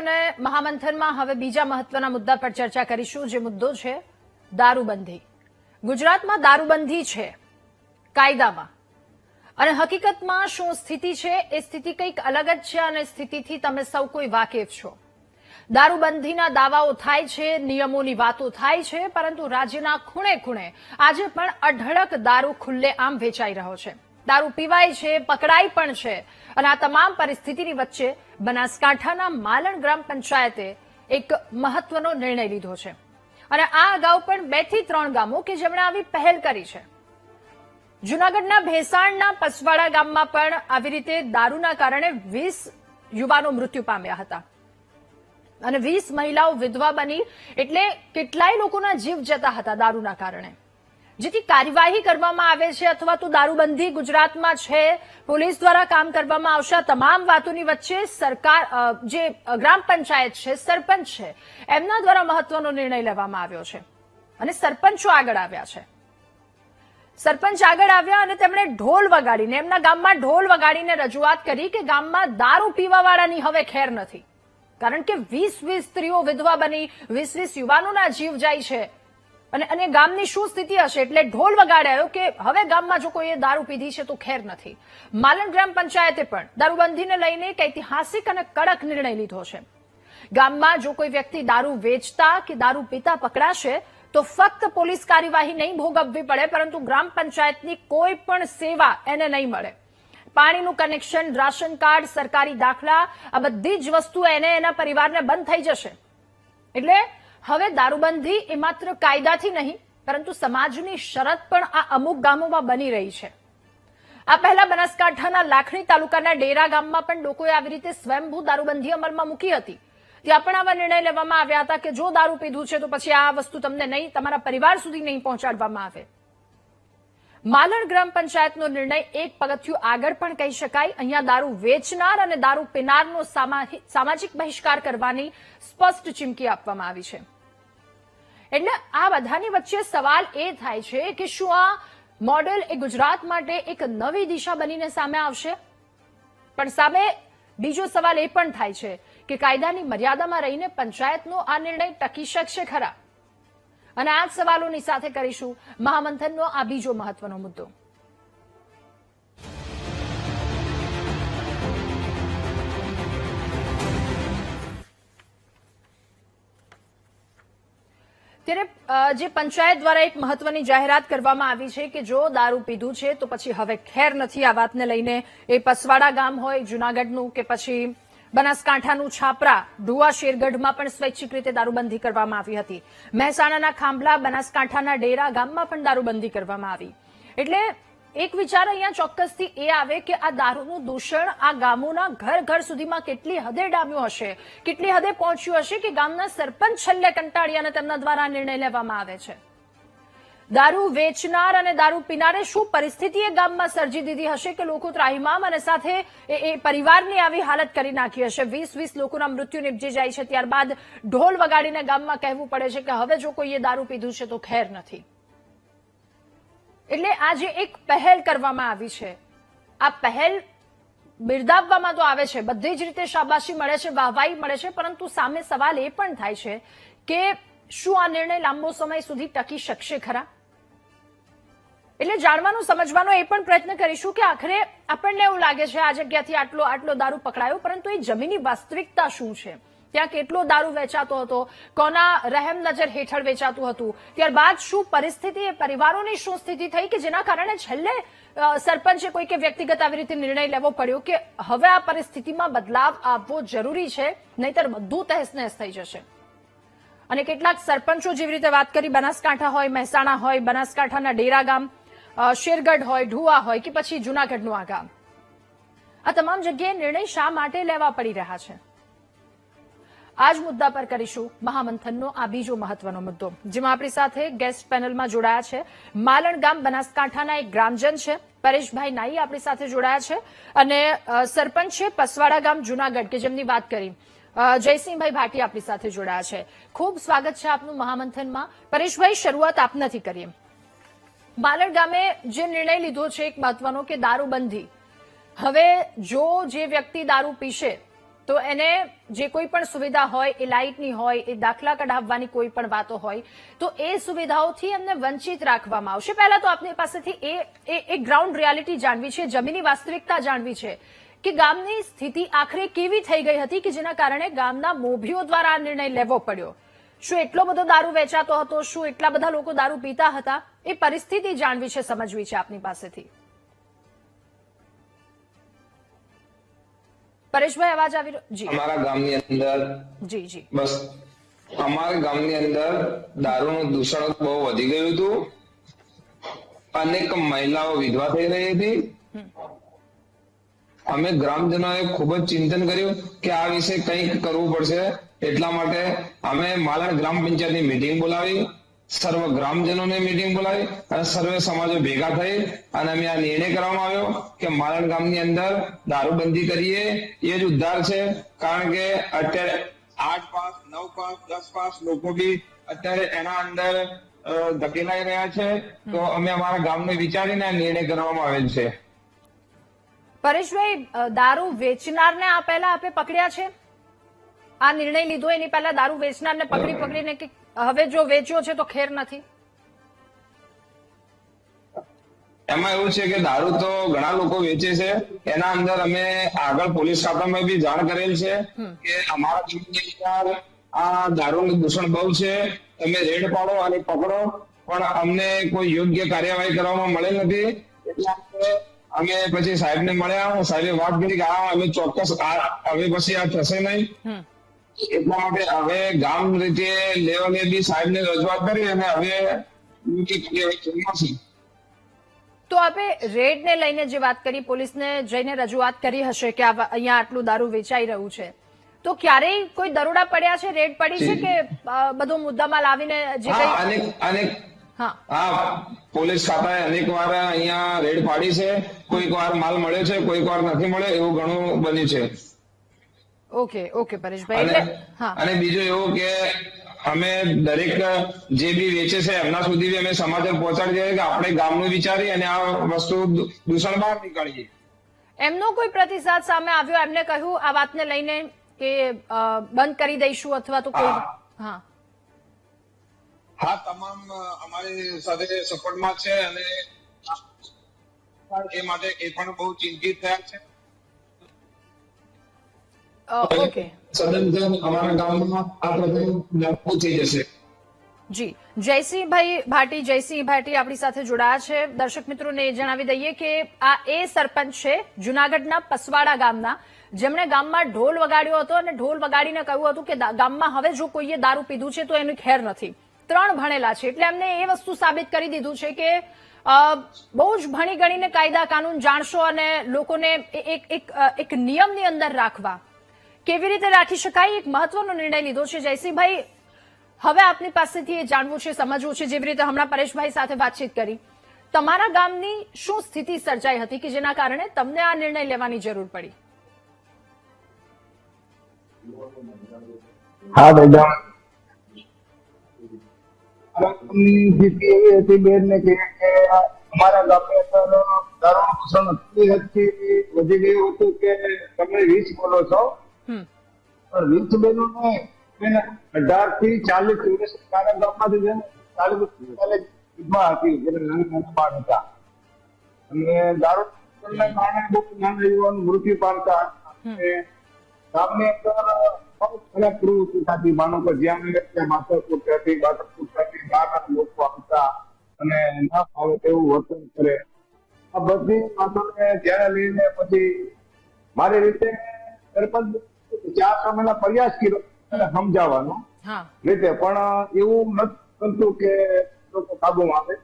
અને મહામંથનમાં હવે બીજા મહત્વના મુદ્દા પર ચર્ચા કરીશું, જે મુદ્દો છે દારૂબંધી. ગુજરાતમાં દારૂબંધી છે કાયદામાં, અને હકીકતમાં શું સ્થિતિ છે એ સ્થિતિ કંઈક અલગ જ છે, અને સ્થિતિથી તમે સૌ કોઈ વાકેફ છો. દારૂબંધીના દાવાઓ થાય છે, નિયમોની વાતો થાય છે, પરંતુ રાજ્યના ખૂણે ખૂણે આજે પણ અઢળક દારૂ ખુલ્લેઆમ વેચાઈ રહ્યો છે. દારૂ પીવાય છે, પકડાય પણ છે, અને આ તમામ પરિસ્થિતિની વચ્ચે બનાસકાંઠાના માલણ ગ્રામ પંચાયતે એક મહત્વનો નિર્ણય લીધો છે. અને આ અગાઉ પણ 2 થી 3 ગામો કે જેમણે આવી પહેલ કરી છે. જૂનાગઢના ભેસાણના પસવાડા ગામમાં પણ આવી રીતે દારૂના કારણે 20 યુવાનો મૃત્યુ પામ્યા હતા, અને 20 મહિલાઓ વિધવા બની, એટલે કેટલાય લોકોના જીવ જતા હતા દારૂના કારણે. જેથી કાર્યવાહી કરવામાં આવે છે, અથવા તો દારૂબંધી ગુજરાતમાં છે, પોલીસ દ્વારા કામ કરવામાં આવશે, તમામ વાતોની વચ્ચે સરકાર, જે ગ્રામ પંચાયત છે, સરપંચ છે, એમના દ્વારા મહત્વનો નિર્ણય લેવામાં આવ્યો છે, અને સરપંચો આગળ આવ્યા છે. સરપંચ આગળ આવ્યા અને તેમણે ઢોલ વગાડીને, એમના ગામમાં ઢોલ વગાડીને રજૂઆત કરી કે ગામમાં દારૂ પીવાવાળાની હવે ખેર નથી, કારણ કે 20 સ્ત્રીઓ વિધવા બની, 20 યુવાનોના જીવ જાય છે, અને ગામની શું સ્થિતિ હશે. એટલે ઢોલ વગાડાયો કે હવે ગામમાં જો કોઈએ દારૂ પીધી છે તો ખેર નથી. માલણ ગ્રામ પંચાયતે પણ દારૂબંધીને લઈને એક ઐતિહાસિક અને કડક નિર્ણય લીધો છે. ગામમાં જો કોઈ વ્યક્તિ દારૂ વેચતા કે દારૂ પીતા પકડાશે તો ફક્ત પોલીસ કાર્યવાહી નહીં ભોગવવી પડે, પરંતુ ગ્રામ પંચાયતની કોઈ પણ સેવા એને નહીં મળે. પાણીનું કનેક્શન, રાશન કાર્ડ, સરકારી દાખલા, આ બધી જ વસ્તુ એને, એના પરિવારને બંધ થઈ જશે. એટલે હવે દારૂબંધી એ માત્ર કાયદાથી નહીં, પરંતુ સમાજની શરત પણ આ અમુક ગામોમાં બની રહી છે. આ પહેલા બનાસકાંઠાના લાખણી તાલુકાના ડેરા ગામમાં પણ લોકોએ આવી રીતે સ્વયંભૂ દારૂબંધી અમલમાં મૂકી હતી. ત્યાં પણ આવા નિર્ણય લેવામાં આવ્યા હતા કે જો દારૂ પીધું છે તો પછી આ વસ્તુ તમને નહીં, તમારા પરિવાર સુધી નહીં પહોંચાડવામાં આવે. માલણ ગ્રામ પંચાયતનો નિર્ણય એક પગથિયું આગળ પણ કહી શકાય. અહીંયા દારૂ વેચનાર અને દારૂ પીનારનો સામાજિક બહિષ્કાર કરવાની સ્પષ્ટ ચીમકી આપવામાં આવી છે. એટલે આ બધાની વચ્ચે સવાલ એ થાય છે કે શું આ મોડેલ એ ગુજરાત માટે એક નવી દિશા બનીને સામે આવશે? પણ સામે બીજો સવાલ એ પણ થાય છે કે કાયદાની મર્યાદામાં રહીને પંચાયતનો આ નિર્ણય ટકી શકશે ખરા? અને આ જ સવાલોની સાથે કરીશું મહામંથનનો આ બીજો મહત્વનો મુદ્દો. ત્યારે જે પંચાયત દ્વારા એક મહત્વની જાહેરાત કરવામાં આવી છે કે જો દારૂ પીધું છે તો પછી હવે ખેર નથી. આ વાતને લઈને એ પસવાડા ગામ હોય જૂનાગઢનું કે પછી બનાસકાંઠાનું છાપરા, ઢુવા, શેરગઢમાં પણ સ્વૈચ્છિક રીતે દારૂબંધી કરવામાં આવી હતી. મહેસાણાના ખાંભલા, બનાસકાંઠાના ડેરા ગામમાં પણ દારૂબંધી કરવામાં આવી. એટલે એક વિચાર અહીંયા ચોક્કસથી એ આવે કે આ દારૂનું દૂષણ આ ગામોના ઘર ઘર સુધીમાં કેટલી હદે ડામ્યું હશે, કેટલી હદે પહોંચ્યું હશે કે ગામના સરપંચ છેલ્લે કંટાળી અને તેમના દ્વારા નિર્ણય લેવામાં આવે છે. દારૂ વેચનાર અને દારૂ પીનારે શું પરિસ્થિતિ એ ગામમાં સર્જી દીધી હશે કે લોકો ત્રાહિમામ, અને સાથે એ પરિવારની આવી હાલત કરી નાખી હશે. 20 લોકોના મૃત્યુ નિપજી જાય છે, ત્યારબાદ ઢોલ વગાડીને ગામમાં કહેવું પડે છે કે હવે જો કોઈએ દારૂ પીધું છે તો ખેર નથી. એટલે આજે એક પહેલ કરવામાં આવી છે. આ પહેલ બિરદાવવામાં તો આવે છે, બધી જ રીતે શાબાશી મળે છે, વાહવાહી મળે છે, પરંતુ સામે સવાલ એ પણ થાય છે કે શું આ નિર્ણય લાંબો સમય સુધી ટકી શકશે ખરા? એટલે જાણવાનું, સમજવાનો એ પણ પ્રયત્ન કરીશું કે આખરે આપણને એવું લાગે છે આ જગ્યાથી આટલો દારૂ પકડાયો, પરંતુ એ જમીની વાસ્તવિકતા શું છે? ત્યાં કેટલો દારૂ વેચાતો હતો, કોના રહેમ નજર હેઠળ વેચાતું હતું, ત્યારબાદ શું પરિસ્થિતિ, એ પરિવારોની શું સ્થિતિ થઈ કે જેના કારણે છેલ્લે સરપંચે કોઈ કે વ્યક્તિગત આવી રીતે નિર્ણય લેવો પડ્યો કે હવે આ પરિસ્થિતિમાં બદલાવ આવવો જરૂરી છે, નહીતર બધું તહેસ-નહેસ થઈ જશે. અને કેટલાક સરપંચો જેવી રીતે વાત કરી, બનાસકાંઠા હોય, મહેસાણા હોય, બનાસકાંઠાના ડેરા ગામ, શેરગઢ હોય, ઢુવા હોય કે પછી જૂનાગઢનું આ ગામ, આ તમામ જગ્યાએ નિર્ણય શા માટે લેવા પડી રહ્યા છે? આ જ મુદ્દા પર કરીશું મહામંથનનો આ બીજો મહત્વનો મુદ્દો, જેમાં આપણી સાથે ગેસ્ટ પેનલમાં જોડાયા છે માલણ ગામ બનાસકાંઠાના એક ગ્રામજન છે પરેશભાઈ નાઈ, આપણી સાથે જોડાયા છે, અને સરપંચ છે પસવાડા ગામ જૂનાગઢ કે જેમની વાત કરી જયસિંહભાઈ ભાટી આપણી સાથે જોડાયા છે. ખૂબ સ્વાગત છે આપનું મહામંથનમાં. પરેશભાઈ, શરૂઆત આપનાથી કરીએ. માલણ ગામે જે નિર્ણય લીધો છે એક મહત્વનો કે દારૂબંધી, હવે જો જે વ્યક્તિ દારૂ પીશે તો એને જે કોઈ પણ સુવિધા હોય, એ લાઇટની હોય, એ દાખલા કઢાવવાની કોઈ પણ વાતો હોય, તો એ સુવિધાઓથી એમને વંચિત રાખવામાં આવશે. પહેલા તો આપની પાસેથી એ ગ્રાઉન્ડ રિયાલિટી જાણવી છે, જમીની વાસ્તવિકતા જાણવી છે કે ગામની સ્થિતિ આખરે કેવી થઈ ગઈ હતી કે જેના કારણે ગામના મોભીઓ દ્વારા આ નિર્ણય લેવો પડ્યો. શું એટલો બધો દારૂ વેચાતો હતો? શું એટલા બધા લોકો દારૂ પીતા હતા? એ પરિસ્થિતિ જાણવી છે, સમજવી છે આપની પાસેથી. પરેશભાઈ, અવાજ આવી રહ્યો? જી. અમારા ગામની અંદર જી જી બસ અમારા ગામની અંદર દારૂનું દૂષણ બહુ વધી ગયું હતું. અનેક મહિલાઓ વિધવા થઈ રહી હતી. અમે ગ્રામજનોએ ખૂબ જ ચિંતન કર્યું કે આ વિશે કંઈક કરવું પડશે. એટલા માટે અમે માલણ ગ્રામ પંચાયતની મીટિંગ બોલાવી, સર્વ ગ્રામજનોને મીટિંગ બોલાવી અને સર્વે સમાજો ભેગા થઈ અને અમે આ નિર્ણય કરવામાં આવ્યો કે માલણ ગામની અંદર દારૂબંધી કરીએ એ જ ઉદ્ધાર છે. કારણ કે અત્યારે 8 પાસ 9 પાસ 10 પાસ લોકો બી અત્યારે એના અંદર ધકેલાઈ રહ્યા છે. તો અમે અમારા ગામને વિચારીને આ નિર્ણય કરવામાં આવેલ છે. પરેશભાઈ, દારૂ વેચનારને આ પહેલા આપે પકડ્યા છે? આ નિર્ણય લીધો એની પહેલા દારૂ વેચનારને પકડીને કે હવે જો વેચ્યો છે તો ખેર નથી? એમાં એવું છે કે દારૂ તો ઘણા લોકો વેચે છે. એના અંદર અમે આગળ પોલીસ ખાતામાં બી જાણ કરેલ છે કે અમારા ગામની અંદર આ દારૂનું દૂષણ બહુ છે, તમે રેડ પાડો અને પકડો, પણ અમને કોઈ યોગ્ય કાર્યવાહી કરવામાં મળેલ નથી. એટલા અમે પછી સાહેબને મળ્યા. સાહેબે વાત કરી કે અમે ચોક્કસ હવે પછી આ થશે નહીં. એટલા માટે હવે ગામ રીતે લેવલે બી સાહેબને રજૂઆત કરી અને હવે તો આપે રેડને લઈને જે વાત કરી, પોલીસને જઈને રજૂઆત કરી હશે કે અહીંયા આટલું દારૂ વેચાઈ રહ્યું છે, તો ક્યારેય કોઈ દરોડા પડ્યા છે, રેડ પડી છે કે બધો મુદ્દામાં લાવીને જે અનેક પોલીસ ખાતાએ અનેક વાર અહીંયા રેડ પાડી છે. કોઈક વાર માલ મળ્યો છે, કોઈક વાર નથી મળ્યો, એવું ઘણું બન્યું છે. ઓકે પરેશભાઈ. અને બીજું એવું કે અમે દરેક જે બી વેચે છે એમના સુધી બી અમે સમાચાર પહોંચાડી દઈએ કે આપણે ગામનું વિચારી અને આ વસ્તુ દૂષણ બહાર નીકાળીએ. એમનો કોઈ પ્રતિસાદ સામે આવ્યો? એમને કહ્યું આ વાતને લઈને કે બંધ કરી દઈશું અથવા તો કોઈ? હા, તમામ અમારી સાથે સપોર્ટમાં છે અને એ માટે એ પણ બહુ ચિંતિત થયા છે. ઓકે, સદંતર અમારા ગામમાં આ પ્રકારનું લાગુ થઈ જશે. જી. જયસિંહભાઈ ભાટી આપણી સાથે જોડાયા છે. દર્શક મિત્રોને એ જણાવી દઈએ કે આ એ સરપંચ છે જુનાગઢના પસવાડા ગામના, જેમણે ગામમાં ઢોલ વગાડ્યો હતો અને ઢોલ વગાડીને કહ્યું હતું કે ગામમાં હવે જો કોઈએ દારૂ પીધું છે તો એની ખેર નથી. 3 ભણેલા છે એટલે એમને એ વસ્તુ સાબિત કરી દીધું છે કે બહુ જ ભણી ગણીને કાયદા કાનૂન જાણશો અને લોકોને એક નિયમની અંદર રાખવા કેવી રીતે રાખી શકાય, એક મહત્વનો નિર્ણય લીધો છે. જયસિંહભાઈ, હવે આપની પાસેથી એ જાણવું છે, સમજવું છે, જેવી રીતે હમણાં પરેશભાઈ સાથે વાતચીત કરી, તમારા ગામની શું સ્થિતિ સર્જાઈ હતી કે જેના કારણે તમને આ નિર્ણય લેવાની જરૂર પડી? હા મેડમ, સ્થિતિ એવી હતી બેન ને કે અમારા ગામની અંદર દારૂનું દૂષણ એટલી હદથી વધી ગયું હતું કે તમે 20 બોલો છો, પણ 20 બહેનો ને 18 થી 40 વર્ષ મારા ગામમાંથી 40 વિધવા હતી, જેને નાના બાળ હતા અને દારૂને કારણે બહુ નાના યુવાન મૃત્યુ પામતા. ગામની અંદર બહુ ખરાબ પ્રવૃત્તિ થતી. માનો કે જ્યાં માથાકૂટ થતી, બાટકૂટ થતી, બહારના લોકો આવતા અને ના ફાવે તેવું વર્તન કરે. આ બધી વાતોને ધ્યાને લઈને પછી મારી રીતે સરપંચ 4 મહિના પ્રયાસ કર્યો સમજાવવાનો રીતે, પણ એવું નથી બનતું કે લોકો કાબુમાં આવે.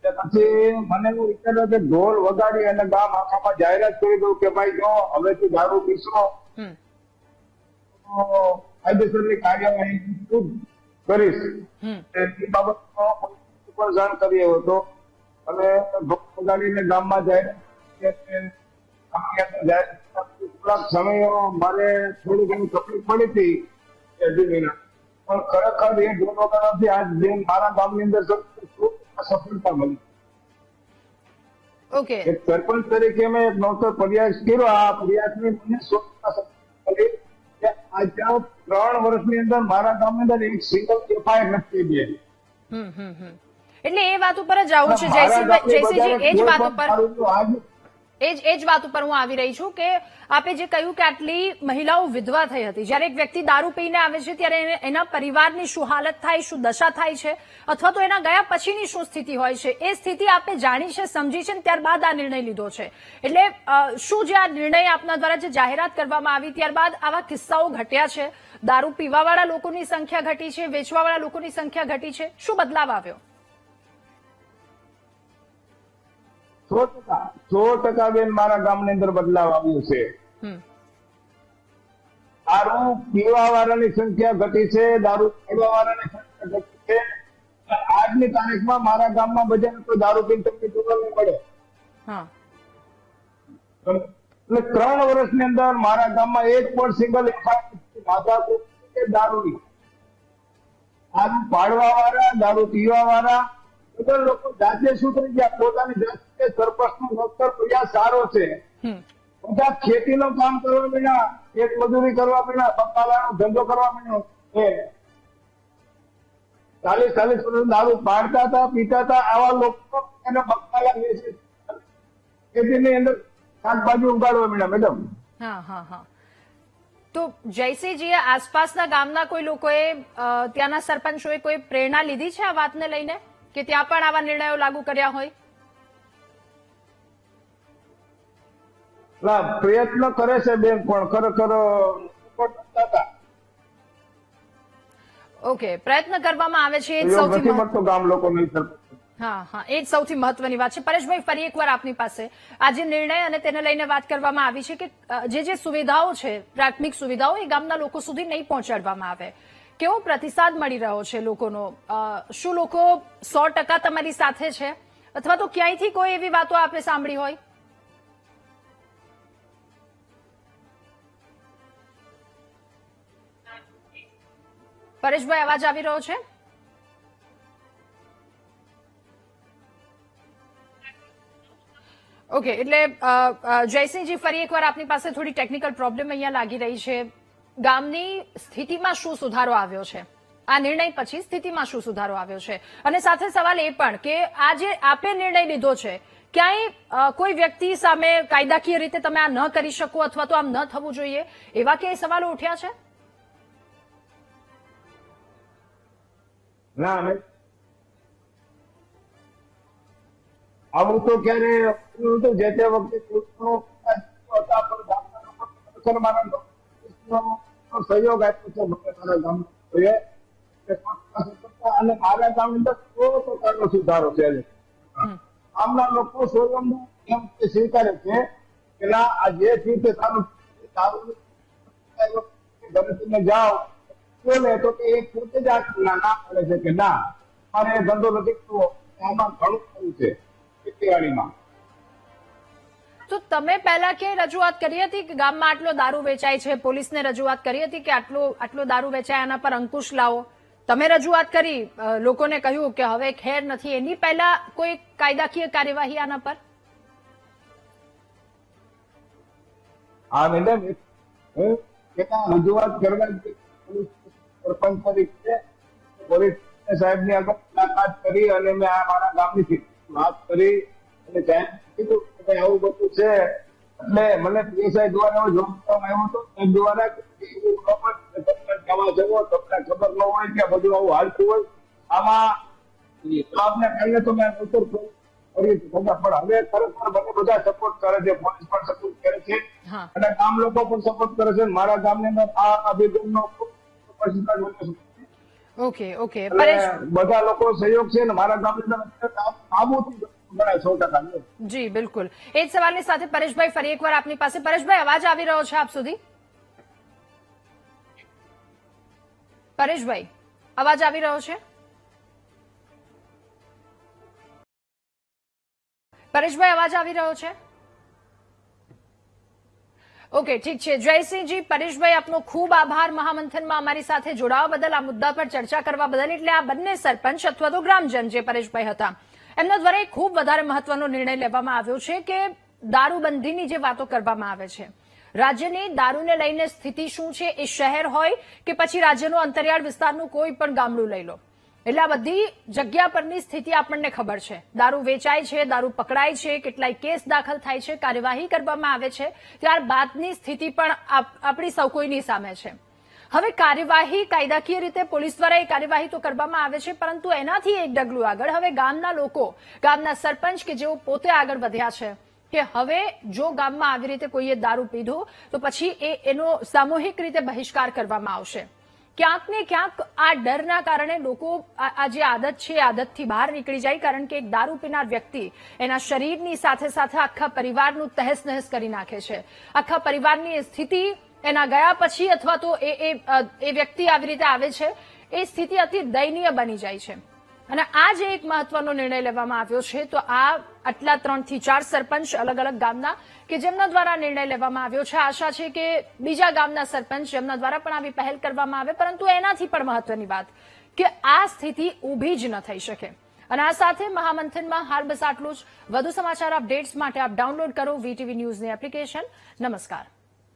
પછી મને એવું વિચાર્યું કે ઢોલ વગાડી અને ગામ આખામાં જાહેરાત કરી દઉં કે ભાઈ જો હવે તું દારૂ પીશો કાયદેસરની કાર્યવાહી કરીશ. એ બાબત જાણ કરી હતો અને ઢોલ વગાડીને ગામમાં થોડાક સમય મારે થોડી ઘણી તકલીફ પડી હતી, પણ ખરેખર એ ઢોલ વગાડવાથી આજ મારા ગામની અંદર સફળતા મળી. ઓકે, એક સરપંચ તરીકે મેં એક નવતર પ્રયાસ કર્યો. આ પ્રયાસની મને 100% મળી કે આજના 3 વર્ષની અંદર મારા ગામની અંદર એક સિંગલ એફઆઈઆર નથી થઈ. એટલે એ વાત ઉપર જ આવું છે જયસિંહજી, એ જ વાત ઉપર હું આવી રહી છું કે આપે જે કહ્યું કે આટલી મહિલાઓ વિધવા થઈ હતી. જ્યારે એક વ્યક્તિ દારૂ પીને આવે છે ત્યારે એના પરિવારની શું હાલત થાય, શું દશા થાય છે, અથવા તો એના ગયા પછીની શું સ્થિતિ હોય છે, એ સ્થિતિ આપે જાણી છે, સમજી છે, ત્યારબાદ આ નિર્ણય લીધો છે. એટલે શું જે આ નિર્ણય આપના દ્વારા જે જાહેરાત કરવામાં આવી ત્યારબાદ આવા કિસ્સાઓ ઘટ્યા છે, દારૂ પીવાવાળા લોકોની સંખ્યા ઘટી છે, વેચવાવાળા લોકોની સંખ્યા ઘટી છે, શું બદલાવ આવ્યો? 100% બેન મારા ગામની અંદર બદલાવ આવ્યો છે. દારૂ પીવા વાળાની સંખ્યા ઘટી છે, દારૂ પીવા વાળાની સંખ્યા ઘટી છે. આજની તારીખમાં મારા ગામમાં બજાર કોઈ દારૂ પીને તમને જોવા નહીં મળે. એટલે 3 વર્ષની અંદર મારા ગામમાં એક પણ સિંગલ દારૂની, દારૂ પાડવા વાળા, દારૂ પીવા વાળા બધા લોકો જાતે સુધરી ગયા. પોતાની જાતે સરપંચનો નોકર પ્રયાસ સારો છે. બધા ખેતીનું કામ કરવા માંડ્યા, ખેત મજૂરી કરવા માંડ્યા, બકાલાનો ધંધો કરવા માંડ્યો. 40 વર્ષ દારૂ પાડતા હતા, પીતા હતા, આવા લોકો એને બકાલા વેચે ખેતીની અંદર શાકભાજી ઉગાડવા માંડ્યા. મેડમ, તો જયસિંહજી, આસપાસના ગામના કોઈ લોકોએ, ત્યાંના સરપંચોએ કોઈ પ્રેરણા લીધી છે આ વાતને લઈને કે ત્યાં પણ આવા નિર્ણયો લાગુ કર્યા હોય? પ્રયત્ન કરે છે બેન, પણ ખરેખર ઓકે, પ્રયત્ન કરવામાં આવે છે, એ જ સૌથી ગામ લોકો એ જ સૌથી મહત્વની વાત છે. પરેશભાઈ, ફરી એકવાર આપની પાસે આજે નિર્ણય અને તેને લઈને વાત કરવામાં આવી છે કે જે સુવિધાઓ છે, પ્રાથમિક સુવિધાઓ, એ ગામના લોકો સુધી નહીં પહોંચાડવામાં આવે. કેવો પ્રતિસાદ મળી રહ્યો છે લોકોનો? શું લોકો 100% તમારી સાથે છે, અથવા તો ક્યાંયથી કોઈ એવી વાતો આપે સાંભળી હોય? પરેશભાઈ, અવાજ આવી રહ્યો છે? ઓકે, એટલે જયસિંહજી, ફરી એકવાર આપની પાસે થોડી ટેકનિકલ પ્રોબ્લેમ અહીંયા લાગી રહી છે. ગામની સ્થિતિમાં શું સુધારો આવ્યો છે આ નિર્ણય પછી? સ્થિતિમાં શું સુધારો આવ્યો છે? અને સાથે સવાલ એ પણ કે આ જે આપે નિર્ણય લીધો છે, ક્યાંય કોઈ વ્યક્તિ સામે કાયદાકીય રીતે તમે આ ન કરી શકો અથવા તો આમ ન થવું જોઈએ, એવા ક્યાંય સવાલો ઉઠ્યા છે? ના, આવું તો ક્યારે જે તે વખતે સહયોગ આપ્યો છે મારા ગામના, અને મારા ગામની અંદર 100% સુધારો છે. ગામના લોકો એમ સ્વીકારે છે કે ના, આ જે છે સારું જાઓ બોલે તો એ પોતે જ ના પડે છે કે ના, મારે ધંધો નથી કરવો, આમાં ઘણું ખરું છે ખેતીવાડીમાં. તો તમે પહેલા કે રજૂઆત કરી હતી કે ગામમાં આટલો દારૂ વેચાય છે, પોલીસને રજૂઆત કરી હતી કે આટલો દારૂ વેચાય, આના પર અંકુશ લાવો? તમે રજૂઆત કરી, લોકોને કહ્યું કે હવે ખેર નથી, એની પહેલા કોઈ કાયદાકીય કાર્યવાહી આના પર? હા મેડમ, રજૂઆત કરવા સરપંચ તરીકે પોલીસ સાહેબની આગળ મુલાકાત કરી અને મેં મારા ગામની વાત કરી અને કીધું કે આવું બધું છે. એટલે મને પીએસઆઈ દ્વારા જોબ આવ્યો હતો, એ દ્વારા જવા જવો, તમને ખબર ન હોય કે બધું આવું હાલતું હોય. આમાં આપને કારણે તો મેં ઉત્તર કરી ખબર, પણ હવે ખરેખર મને બધા સપોર્ટ કરે છે, પોલીસ પણ સપોર્ટ કરે છે અને ગામ લોકો પણ સપોર્ટ કરે છે. મારા ગામની અંદર આ અભિગમનો ઓકે, બધા લોકો સહયોગ છે ને મારા ગામની અંદર આબુથી ગણાય 100%. જી બિલકુલ. એ જ સવાલની સાથે પરેશભાઈ, ફરી એકવાર આપની પાસે. પરેશભાઈ, અવાજ આવી રહ્યો છે આપ સુધી? પરેશભાઈ, અવાજ આવી રહ્યો છે? પરેશભાઈ, અવાજ આવી રહ્યો છે? ઓકે, ઠીક છે. જયસિંહજી, પરેશભાઈ, આપનો ખૂબ આભાર મહામંથનમાં અમારી સાથે જોડાવા બદલ, આ મુદ્દા પર ચર્ચા કરવા બદલ. એટલે આ બંને સરપંચ અથવા તો ગ્રામજન જે પરેશભાઈ હતા, એમના દ્વારા એક ખૂબ વધારે મહત્વનો નિર્ણય લેવામાં આવ્યો છે કે દારૂબંધીની જે વાતો કરવામાં આવે છે, રાજ્યની દારૂને લઈને સ્થિતિ શું છે, એ શહેર હોય કે પછી રાજ્યનો અંતરિયાળ વિસ્તારનું કોઈ પણ ગામડું લઈ લો, એટલે આ બધી જગ્યા પરની સ્થિતિ આપણને ખબર છે. દારૂ વેચાય છે, દારૂ પકડાય છે, કેટલાય કેસ દાખલ થાય છે, કાર્યવાહી કરવામાં આવે છે, ત્યારબાદની સ્થિતિ પણ આપણી સૌ કોઈની સામે છે. હવે કાર્યવાહી કાયદાકીય રીતે પોલીસ દ્વારા એ કાર્યવાહી તો કરવામાં આવે છે, પરંતુ એનાથી એક ડગલું આગળ હવે ગામના લોકો, ગામના સરપંચ કે જેઓ પોતે આગળ વધ્યા છે કે હવે જો ગામમાં આવી રીતે કોઈએ દારૂ પીધો તો પછી એનો સામૂહિક રીતે બહિષ્કાર કરવામાં આવશે. ક્યાંક ને ક્યાંક આ ડરના કારણે લોકો આ જે આદત છે આદતથી બહાર નીકળી જાય, કારણ કે એક દારૂ પીનાર વ્યક્તિ એના શરીરની સાથે સાથે આખા પરિવારનું તહેસ નહેસ કરી નાખે છે. આખા પરિવારની સ્થિતિ એના ગયા પછી અથવા તો એ વ્યક્તિ આવી રીતે આવે છે, એ સ્થિતિ અતિ દયનીય બની જાય છે. અને આ જે એક મહત્વનો નિર્ણય લેવામાં આવ્યો છે, તો આ આટલા 3 થી 4 સરપંચ અલગ અલગ ગામના કે જેમના દ્વારા નિર્ણય લેવામાં આવ્યો છે. આશા છે કે બીજા ગામના સરપંચ જેમના દ્વારા પણ આવી પહેલ કરવામાં આવે, પરંતુ એનાથી પણ મહત્વની વાત કે આ સ્થિતિ ઊભી જ ન થઈ શકે. અને આ સાથે મહામંથનમાં હાલ બસ આટલું જ. વધુ સમાચાર અપડેટ્સ માટે આપ ડાઉનલોડ કરો VTV ન્યૂઝની એપ્લિકેશન. નમસ્કાર.